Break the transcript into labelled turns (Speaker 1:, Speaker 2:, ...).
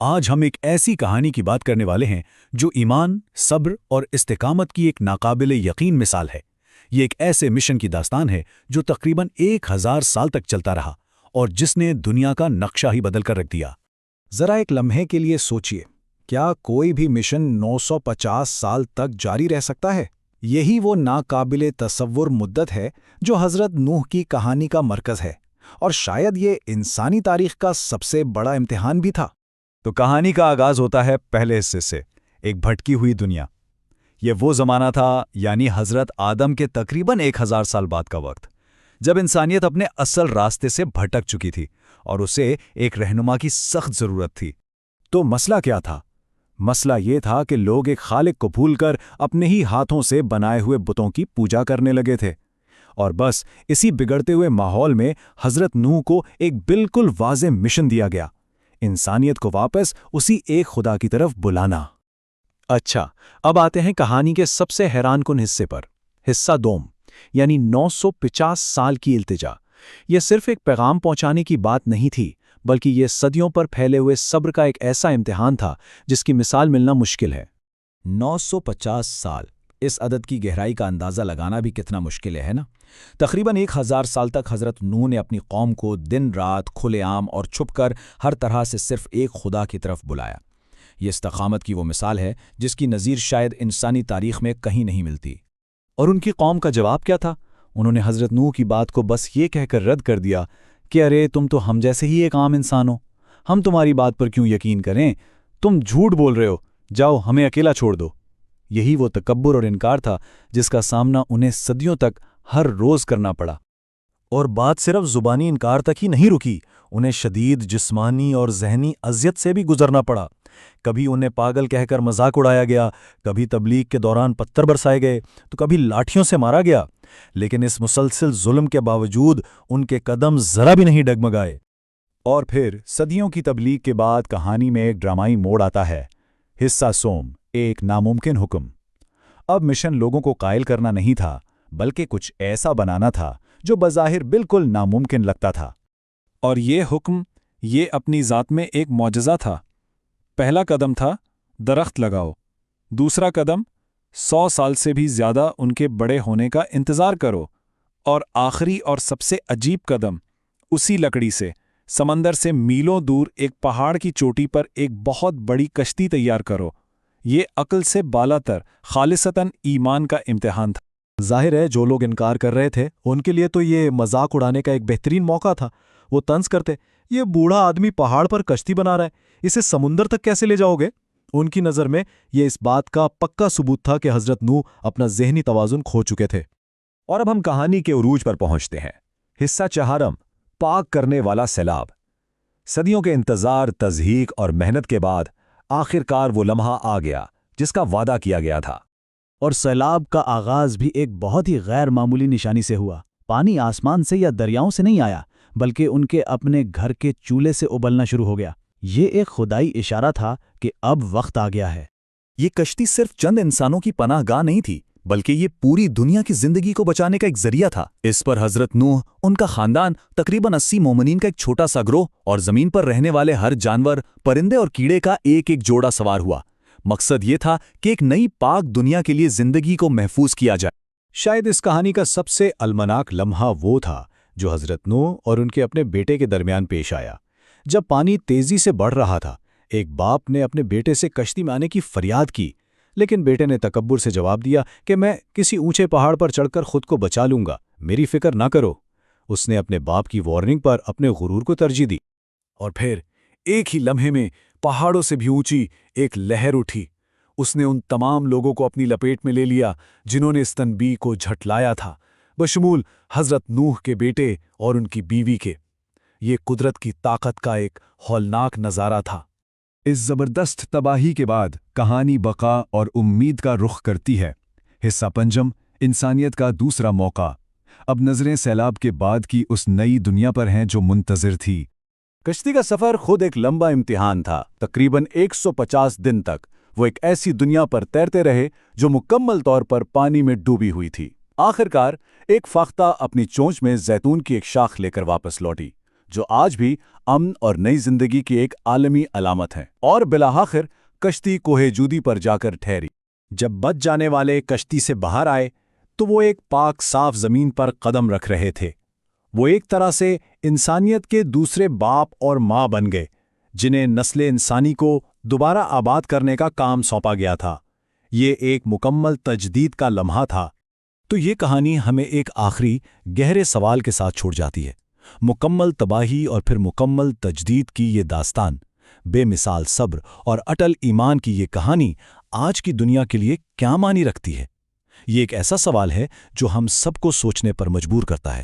Speaker 1: آج ہم ایک ایسی کہانی کی بات کرنے والے ہیں جو ایمان، صبر اور استقامت کی ایک ناقابل یقین مثال ہے۔ یہ ایک ایسے مشن کی داستان ہے جو تقریباً 1000 سال تک چلتا رہا اور جس نے دنیا کا نقشہ ہی بدل کر رکھ دیا۔
Speaker 2: ذرا ایک لمحے کے لیے سوچئے، کیا کوئی بھی مشن 950 سال تک جاری رہ سکتا ہے؟ یہی وہ ناقابل تصور مدت ہے جو حضرت نوح کی کہانی کا مرکز ہے، اور شاید یہ انسانی تاریخ کا سب سے بڑا امتحان بھی تھا۔
Speaker 1: تو کہانی کا آغاز ہوتا ہے پہلے حصے سے، ایک بھٹکی ہوئی دنیا۔ یہ وہ زمانہ تھا، یعنی حضرت آدم کے تقریباً 1000 سال بعد کا وقت، جب انسانیت اپنے اصل راستے سے بھٹک چکی تھی اور اسے ایک رہنما کی سخت ضرورت تھی۔
Speaker 2: تو مسئلہ کیا تھا؟ مسئلہ یہ تھا کہ لوگ ایک خالق کو بھول کر اپنے ہی ہاتھوں سے بنائے ہوئے بتوں کی پوجا کرنے لگے تھے، اور بس اسی بگڑتے ہوئے ماحول میں حضرت نوح کو ایک بالکل واضح مشن دیا گیا: انسانیت کو واپس اسی ایک خدا کی طرف بلانا۔ اچھا، اب آتے ہیں کہانی کے سب سے حیران کن حصے پر، حصہ دوم، یعنی 950 سال کی التجا۔ یہ صرف ایک پیغام پہنچانے کی بات نہیں تھی، بلکہ یہ صدیوں پر پھیلے ہوئے صبر کا ایک ایسا امتحان تھا جس کی مثال ملنا مشکل ہے۔ 950 سال، اس عدد کی گہرائی کا اندازہ لگانا بھی کتنا مشکل ہے نا؟ تقریباً 1000 سال تک حضرت نوح نے اپنی قوم کو دن رات کھلے عام اور چھپ کر ہر طرح سے صرف ایک خدا کی طرف بلایا۔ یہ استقامت کی وہ مثال ہے جس کی نظیر شاید انسانی تاریخ میں کہیں نہیں ملتی۔ اور ان کی قوم کا جواب کیا تھا؟ انہوں نے حضرت نوح کی بات کو بس یہ کہہ کر رد کر دیا کہ ارے تم تو ہم جیسے ہی ایک عام انسان ہو، ہم تمہاری بات پر کیوں یقین کریں؟ تم جھوٹ بول رہے ہو، جاؤ ہمیں اکیلا چھوڑ دو۔ یہی وہ تکبر اور انکار تھا جس کا سامنا انہیں صدیوں تک ہر روز کرنا پڑا۔ اور بات صرف زبانی انکار تک ہی نہیں رکی، انہیں شدید جسمانی اور ذہنی اذیت سے بھی گزرنا پڑا۔ کبھی انہیں پاگل کہہ کر مذاق اڑایا گیا، کبھی تبلیغ کے دوران پتھر برسائے گئے، تو کبھی لاٹھیوں سے مارا گیا، لیکن اس مسلسل ظلم کے باوجود ان کے قدم ذرا بھی نہیں ڈگمگائے۔ اور پھر صدیوں کی تبلیغ کے بعد کہانی میں ایک ڈرامائی موڑ آتا ہے۔ حصہ سوم، ایک ناممکن حکم۔ اب مشن لوگوں کو قائل کرنا نہیں تھا، بلکہ کچھ ایسا بنانا تھا جو بظاہر بالکل ناممکن لگتا تھا۔ اور یہ حکم، یہ اپنی ذات میں ایک معجزہ تھا۔ پہلا قدم تھا درخت لگاؤ، دوسرا قدم 100 سال سے بھی زیادہ ان کے بڑے ہونے کا انتظار کرو، اور آخری اور سب سے عجیب قدم، اسی لکڑی سے سمندر سے میلوں دور ایک پہاڑ کی چوٹی پر ایک بہت بڑی کشتی تیار کرو۔ یہ عقل سے بالا تر خالصتاً ایمان کا امتحان تھا۔ ظاہر ہے جو لوگ انکار کر رہے تھے ان کے لیے تو یہ مذاق اڑانے کا ایک بہترین موقع تھا۔ وہ طنز کرتے، یہ بوڑھا آدمی پہاڑ پر کشتی بنا رہا ہے، اسے سمندر تک کیسے لے جاؤ گے؟ ان کی نظر میں یہ اس بات کا پکا ثبوت تھا کہ حضرت نوح اپنا ذہنی توازن کھو چکے تھے۔ اور اب ہم کہانی کے عروج پر پہنچتے ہیں۔ حصہ چہارم، پاک کرنے والا سیلاب۔ صدیوں کے انتظار، تضحیق اور محنت کے بعد آخر کار وہ لمحہ آ گیا جس کا وعدہ کیا گیا تھا۔
Speaker 1: اور سیلاب کا آغاز بھی ایک بہت ہی غیر معمولی نشانی سے ہوا۔ پانی آسمان سے یا دریاؤں سے نہیں آیا، بلکہ ان کے اپنے گھر کے چولہے سے ابلنا شروع ہو گیا۔ یہ ایک خدائی اشارہ تھا کہ اب وقت آ گیا ہے۔
Speaker 2: یہ کشتی صرف چند انسانوں کی پناہ گاہ نہیں تھی، بلکہ یہ پوری دنیا کی زندگی کو بچانے کا ایک ذریعہ تھا۔ اس پر حضرت نوح، ان کا خاندان، تقریباً 80 مومنین کا ایک چھوٹا سا گروہ اور زمین پر رہنے والے ہر جانور، پرندے اور کیڑے کا ایک ایک جوڑا سوار ہوا۔ مقصد یہ تھا کہ ایک نئی پاک دنیا کے لیے زندگی کو محفوظ کیا جائے۔ شاید اس کہانی کا سب سے المناک لمحہ وہ تھا جو حضرت نوح اور ان کے اپنے بیٹے کے درمیان پیش آیا۔ جب پانی تیزی سے بڑھ رہا تھا، ایک باپ نے اپنے بیٹے سے کشتی میں آنے کی فریاد کی، لیکن بیٹے نے تکبر سے جواب دیا کہ میں کسی اونچے پہاڑ پر چڑھ کر خود کو بچا لوں گا، میری فکر نہ کرو۔ اس نے اپنے باپ کی وارننگ پر اپنے غرور کو ترجیح دی۔ اور پھر ایک ہی لمحے میں پہاڑوں سے بھی اونچی ایک لہر اٹھی۔ اس نے ان تمام لوگوں کو اپنی لپیٹ میں لے لیا جنہوں نے اس تنبیہ کو جھٹلایا تھا، بشمول حضرت نوح کے بیٹے اور ان کی بیوی کے۔ یہ قدرت کی طاقت کا ایک ہولناک نظارہ تھا۔ اس زبردست تباہی کے بعد کہانی بقا اور امید کا رخ کرتی ہے۔ حصہ پنجم، انسانیت کا دوسرا موقع۔ اب نظریں سیلاب کے بعد کی اس نئی دنیا پر ہیں جو منتظر تھی۔
Speaker 1: کشتی کا سفر خود ایک لمبا امتحان تھا۔ تقریباً 150 دن تک وہ ایک ایسی دنیا پر تیرتے رہے جو مکمل طور پر پانی میں ڈوبی ہوئی تھی۔ آخر کار ایک فاختہ اپنی چونچ میں زیتون کی ایک شاخ لے کر واپس لوٹی،
Speaker 2: جو آج بھی امن اور نئی زندگی کی ایک عالمی علامت ہیں، اور بالآخر کشتی کوہ جودی پر جا کر ٹھہری۔ جب بچ جانے والے کشتی سے باہر آئے تو وہ ایک پاک صاف زمین پر قدم رکھ رہے تھے۔ وہ ایک طرح سے انسانیت کے دوسرے باپ اور ماں بن گئے، جنہیں نسل انسانی کو دوبارہ آباد کرنے کا کام سونپا گیا تھا۔ یہ ایک مکمل تجدید کا لمحہ تھا۔ تو یہ کہانی ہمیں ایک آخری گہرے سوال کے ساتھ چھوڑ جاتی ہے۔ مکمل تباہی اور پھر مکمل تجدید کی یہ داستان، بے مثال صبر اور اٹل ایمان کی یہ کہانی آج کی دنیا کے لیے کیا معنی رکھتی ہے؟ یہ ایک ایسا سوال ہے جو ہم سب کو سوچنے پر مجبور کرتا ہے۔